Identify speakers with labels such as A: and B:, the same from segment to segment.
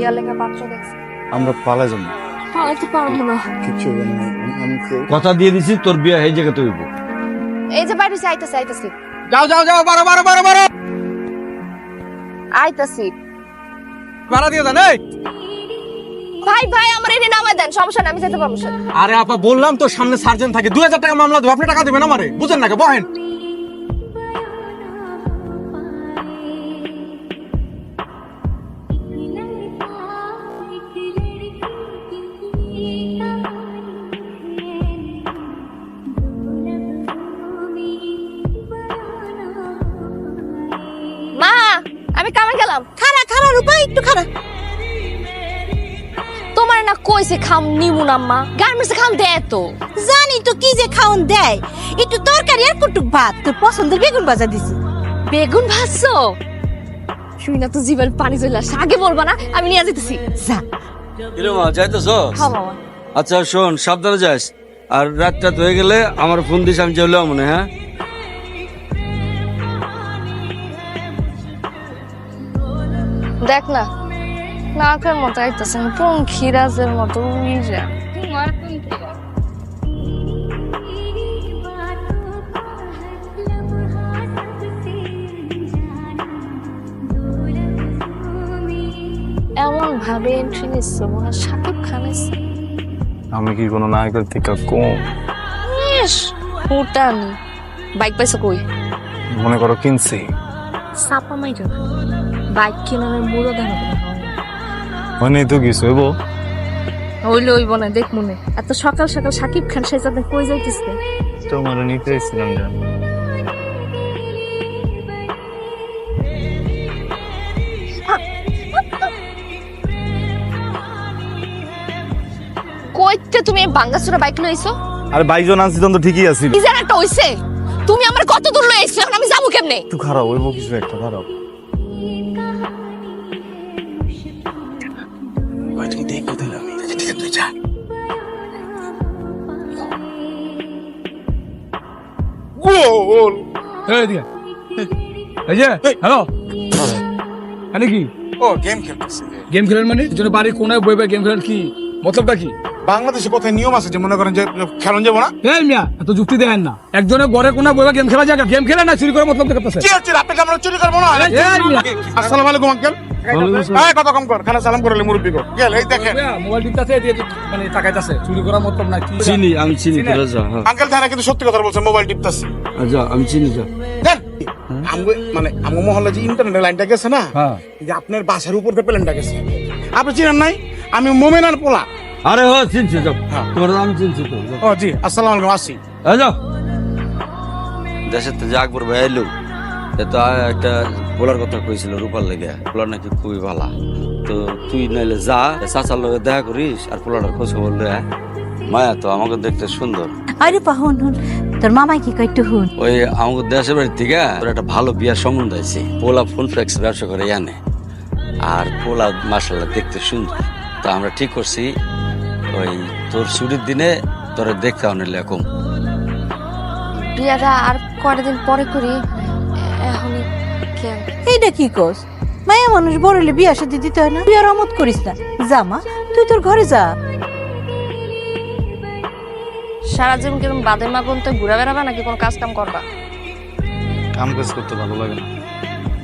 A: বিয়ার লেখা পাত্র দেখছি।
B: আমরা পালাই যাব না।
A: পালাতে পারবো না।
B: কিচ্ছু হবে না। আমি
C: কথা দিয়ে দিছি তোর বিয়া এই জায়গাতে হইব।
A: এই যে বাইরে আইতাছি আইতাছি
D: যাও যাও যাও, বারো বারো বারো বারো
A: আইতাছি।
D: ভাড়া দিয়ে দেন। এই
A: ভাই ভাই আমার এনে নামায় দেন, সমস্যা না, আমি যেতে পারবো স্যার।
D: আরে আপা বললাম তো সামনে সার্জেন্ট থাকে, 2000 টাকা মামলা দেবো, আপনি টাকা দেবেন আমারে, বুঝেন না? বহেন।
A: মা আমি কামে গেলাম।
E: খারা খারা রূপা একটু খারা।
A: তোমার না কইছে খাম নিমু না মা, গার্মেন্টসে খাম দেয় তো।
E: জানি তো কি যে খাওন দেয়, একটু তরকারি আর কুটুক ভাত, তোর পছন্দের বেগুন ভাজা দিছি।
A: বেগুন ভাজছো? শুই না তো জীবন পানি চলে আসে, আগে বলবা না, আমি নিয়ে যেতেছি।
E: যা
C: কিরে মা যাইতেছ?
A: হ্যাঁ মামা।
C: আচ্ছা শোন, সাবধানে যাস। আর রাতটা হয়ে গেলে আমার ফোন দিস, আমি চলে মনে। হ্যাঁ
A: দেখ না নাকের মতো আইতাছে, পঙ্খী রাজের মতো উড়ি যা। এমন ভাবে এন্ট্রি নিচ্ছে মনে হয় শাকিব খান এসে।
B: আমি কি কোনো নায়কের থেকে কম?
A: ইস ফুটানি। বাইক পাইছো কই?
B: মনে করো কিনছি।
A: সাপা মাইরো না, বাইক কিনার মুড়ো দানা করে
B: মানে তো কিছু হইব।
A: হইলে হইব না, দেখ মনে এত সকাল সকাল শাকিব খান সেজাতে কই যাইতেছে?
B: তোমার নিতে এসেছিলাম জান।
A: কইতে তুমি বাঙ্গাসুরা বাইক লইছো?
B: আরে বাইজন আনছি তখন তো ঠিকই আছিল।
A: কি যেন একটা হইছে, তুমি আমার কত দূর লইছো, এখন আমি যাবো কেমনে?
B: একটু খারাপ হইব, কিছু একটা খারাপ। তুমি দেখো তাহলে আমি ঠিক আছে তুই যা।
D: গোল। এই দিয়া। এই যে হ্যালো, মানে কি
F: ও গেম খেলতেছে।
D: গেম খেলেন? মানে জন্য বাড়ি কোনায় বইবে গেম খেলেন, কি মতলবটা কি?
F: বাংলাদেশে কোথায় নিয়ম আছে যে মনে করেন যে খেলন যাবো না?
D: এই মিয়া এত যুক্তি দেন না। একজনের ঘরে কোনায় বইবে গেম খেলা যায়, গেম খেলে না চুরি করে মতলব দেখাতেছে।
F: কি হচ্ছে আপনি আমরা চুরি করবো না?
D: এই মিয়া
F: আসসালামু আলাইকুম আঙ্কেল। এই কত কম কর, খানা সালাম করলে মুরব্বি কর। গেল এই দেখেন
D: মোবাইল টিপতাছে, মানে তাকাইতাছে, চুরি করার মতলব না কি?
C: চিনি, আমি চিনি। তোরা যা। হ্যাঁ
F: আঙ্কেল তারা কিন্তু সত্যি কথা বলছেন, মোবাইল টিপতাছি।
C: যা, আমি চিনি। যা
F: দেন আমগো মানে আমগো মহল্লা যে ইন্টারনেট লাইনটা গেছে না,
D: হ্যাঁ
F: যে আপনার বাসার উপর দিয়ে প্লেনটা গেছে, আপনি চিনেন নাই? আমি মোমেনার পোলা।
C: আরে হ চিনছি। যাও,
F: হ্যাঁ।
C: তোমার আমি চিনছি তো।
F: ও জি আসসালামু আলাইকুম, আসি।
C: যাও। দেশের তো যে আকবর ভাই এলো, তো একটা বলার কথা কইছিল রূপার লেগে। পোলার নাকি খুবই ভালো। তো তুই নাইলে যা, চাচার লগে দেখা করিস আর পোলাটার খোঁজ খবর লয়ে আয়। মায়া তো আমাকে দেখতে সুন্দর।
E: আরে পা হুন হুন, তোর মামাই কি কয় একটু হুন।
C: ওই আমাকে দেশের বাড়ির থেকে তোর একটা ভালো বিয়ার সম্বন্ধ আছে। পোলা ফোন ফ্লেক্স ব্যবসা করে আনে, আর পোলা মাশাআল্লাহ দেখতে সুন্দর। তা আমরা ঠিক করছি ওই তোর ছুটির দিনে তোরে দেখতে আনলে কম।
A: বিয়াটা আর কয়টা দিন পরে করি, এখনই কেন?
E: এইটা কি কস? মায়া মানুষ বড় হলে বিয়া সাথে দিতে হয় না? তুই আর আমত করিস না, যা মা তুই তোর ঘরে যা।
A: সারা জীবন কিরম বাদের মা তো ঘুরা বেড়াবা নাকি কোনো কাজ কাম করবা?
B: কাম কাজ করতে ভালো লাগে না।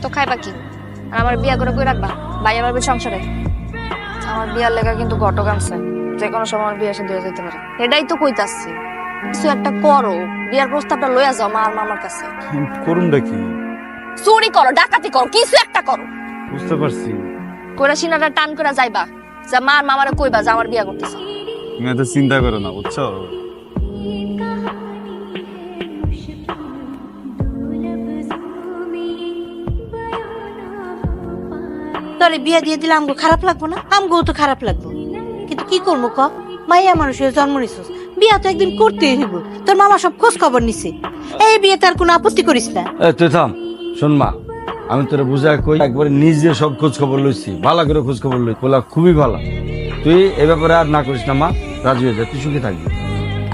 A: তো খাইবা কি? আর আমার বিয়া করে কই রাখবা? ভাই আমার সংসারে আমার বিয়ার লেখা কিন্তু ঘটক আনছে, যে কোনো সময় আমার বিয়া সাথে হয়ে যেতে পারে। এটাই তো কইতাছি, কিছু একটা করো, বিয়ার প্রস্তাবটা লইয়া যাও মা আর মামার কাছে।
B: করুনটা কি?
A: চুরি করো, ডাকাতি করো, কিছু একটা করো।
B: বুঝতে পারছি।
A: কইরা সিনাটা টান করে যাইবা, যা মা আর মামারে কইবা যে আমার বিয়া করতেছে।
B: তুমি এত চিন্তা করো না, বুঝছো?
E: তোরে বিয়া দিয়ে দিলে আমগো খারাপ লাগবো না? আমগো তো খারাপ লাগবো, কিন্তু কি করবো ক? মাইয়া মানুষের জন্ম নিছিস, বিয়া তো একদিন করতেই হইব। তোর মামা সব খোঁজ খবর নিছে, এই বিয়ে তার কোনো আপত্তি করিস না।
C: তুই থাম। শোন মা, আমি তোরা বুঝায় কই, একবারে নিজে সব খোঁজ খবর লইছি, ভালো করে খোঁজ খবর লই। পোলা খুবই ভালো। তুই এ ব্যাপারে আর না করিস না মা, রাজি হয়ে যা, তুই সুখে থাকবি।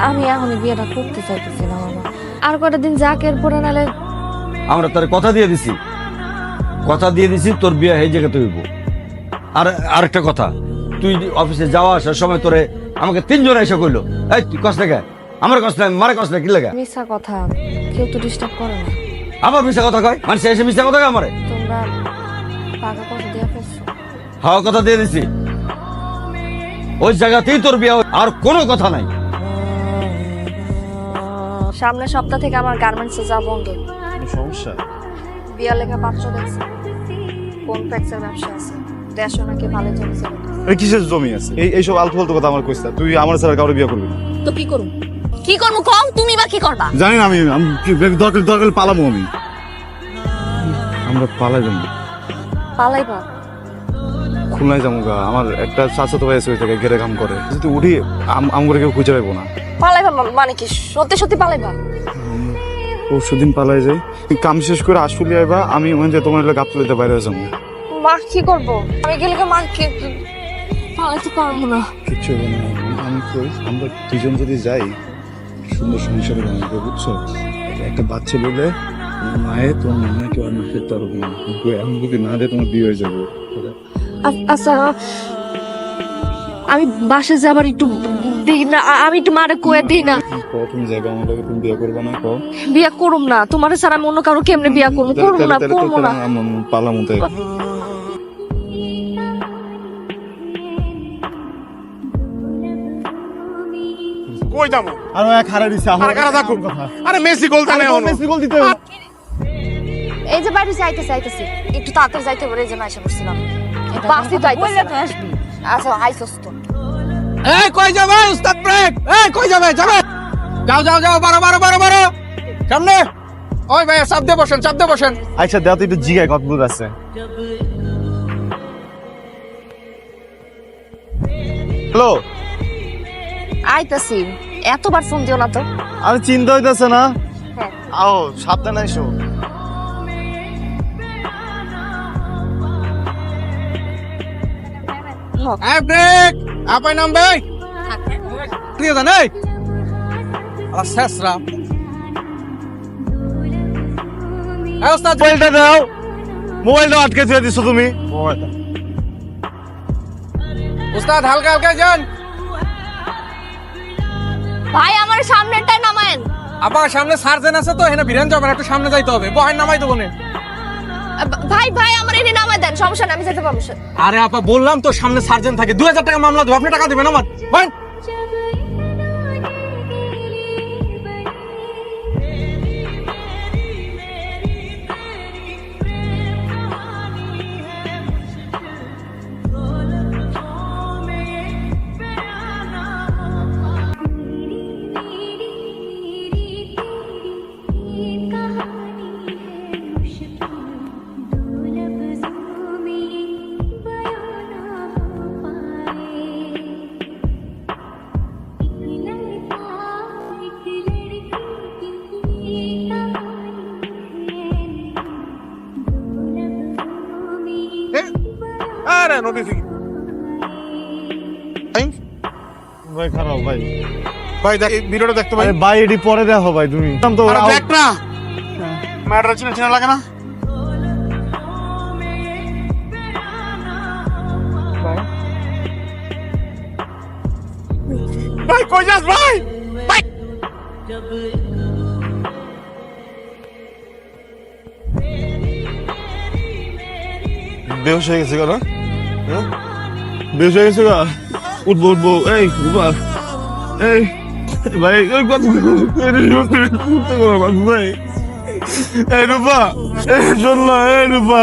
A: আমি এখনই বিয়েটা করতে চাইতেছি না মামা, আর কয়টা দিন যাক, এরপরে নালে।
C: আমরা তোর কথা দিয়ে দিছি, তোর বিয়ে এই জায়গাতে হইব। আর আরেকটা কথা, তুই অফিসে যাওয়া আসার সময় তোরে আমাকে 3 জন এসে কইলো, এই তুই কষ্ট লাগে আমার কষ্ট লাগে মারে কষ্ট লাগে কি লাগে?
A: মিথ্যা কথা, কেউ তো ডিস্টার্ব করে না।
C: আবার মিশা কথা কয়, মানুষ এসে মিশা কথা কয় আমারে।
A: তোমরা টাকা পয়সা দিয়ে ফেলছো।
C: হাওয়া কথা দিয়ে দিছি, ওই জায়গাতেই তোর বিয়ে হবে, আর কোনো কথা নাই।
A: সামনের সপ্তাহ থেকে আমার গার্মেন্টসে যাওয়া বন্ধ।
B: কোনো সমস্যা?
A: বিয়ার লেখা পাত্র দেখছে, কোন ফ্যাক্সের ব্যবসা আছে, দেশও নাকি ভালো চলছে।
B: এই কিসের জমি আছে? এইসব আলতু ফালতু কথা আমার কইছ না। তুই আমার ছাড়া কাউরে বিয়ে করবি না।
A: তো কি করুম? কি করবো কম, তুমি বা কি করবা?
B: জানি না, আমি দরকার পালাবো আমি। আমরা পালাই যাবো,
A: পালাইবা?
B: খুলনায় যাবো গা। আমার একটা চাচাতো ভাই আছে, ওই জায়গায় ঘেরে কাম করে। যদি উঠি আমগরে কেউ খুঁজে পাইবো না।
A: পালাইবা মানে কি? সত্যি সত্যি পালাইবা?
B: পরশুদিন পালাই যাই, কাম শেষ করে আসলে আইবা, আমি ওখান থেকে তোমার গাপ তুলিতে বাইরে যাবো।
A: মা কি করবো? আমি গেলে মা কি পালাইতে পারবো না।
B: কিচ্ছু হবে না। আমি কই, আমরা দুজন যদি যাই সুন্দর সংসারে বানাবো, বুঝছো? একটা বাচ্চা বলে মায়ে তোমার মামা কেউ আর না ফেরতে পারবো না। আমি যদি না দেয় তোমার বিয়ে হয়ে যাবো।
A: আচ্ছা, আমি বাসে যাবার একটু দিই না, আমি একটু মারে কয়ে দিই না।
B: তুমি যাইবা আমার লগে, তুমি বিয়ে করবে না? কও
A: বিয়া করুম না, তোমার ছাড়া আমি অন্য কারো কেমনে বিয়া করবো? করবো না, করবো না।
B: পালাম তাই।
F: কই যাবো?
B: আর এক হারা দিছে
F: আরে কারা থাকুক? আরে মেসি গোল জানে ও।
B: মেসি গোল দিতে
A: এই যে বাইরে যাইতেছি, একটু তাড়াতাড়ি যাইতে পারে, এই জন্য আইসা পড়ছিলাম। বাসি যাইতেছি। আচ্ছা আইসস তো।
D: এই কই যাবে উস্তাদ ব্রেক? এই কই যাবে? যাবে, যাও যাও যাও, বারো বারো বারো বারো সামনে। ওই ভাই চাপ দিয়ে বসেন, চাপ দিয়ে বসেন।
B: আচ্ছা দেও তো একটু জিগায় কত দূর আছে। হ্যালো,
A: আইতাছি, এতবার ফোন দিও না তো।
B: আমি চিন্তা হইতেছে না।
A: হ্যাঁ।
B: আও সাবধানে আইসো।
D: এই ব্রেক, আপাই নামবে। প্রিয় জান, এই আলা শেষরা। এই উস্তাদ,
B: মোবাইলটা দাও। মোবাইলটা আটকে দিয়ে দিছো তুমি।
D: উস্তাদ হালকা হালকা যান।
A: ভাই আমার সামনেরটা নামায়েন।
D: আবার সামনে সার্জেন আছে তো, এখানে ভিড়ান যাবেন, একটু সামনে যাইতে হবে। বহেন নামাই দেবো নে।
A: ভাই আমার এনে নামায় দেন, সমস্যা নেই, আমি যেতে পারবো।
D: আরে আপা বললাম তো সামনে সার্জেন থাকে, 2000 টাকা মামলা দেবো, আপনি টাকা দিবেন আমার। বহেন।
F: আরে নদী থেকে
B: ভাই খারাপ ভাই।
F: ভাই দেখ, এই ভিডিওটা দেখতে ভাই।
B: আরে ভাই এডি পরে দেখো ভাই তুমি। তো
F: আরে দেখ না, ম্যাটার চিনা চিনা লাগে না? ভাই কই যাস ভাই? ভাই
B: বেহুশ হয়ে গেছে কেন? বেহুশ হয়ে গেছে গা? উঠবো উঠবো, এই উঠবা, এই ভাই ওই কত ভাই, এই রূপা, এই শোন না, এই রূপা।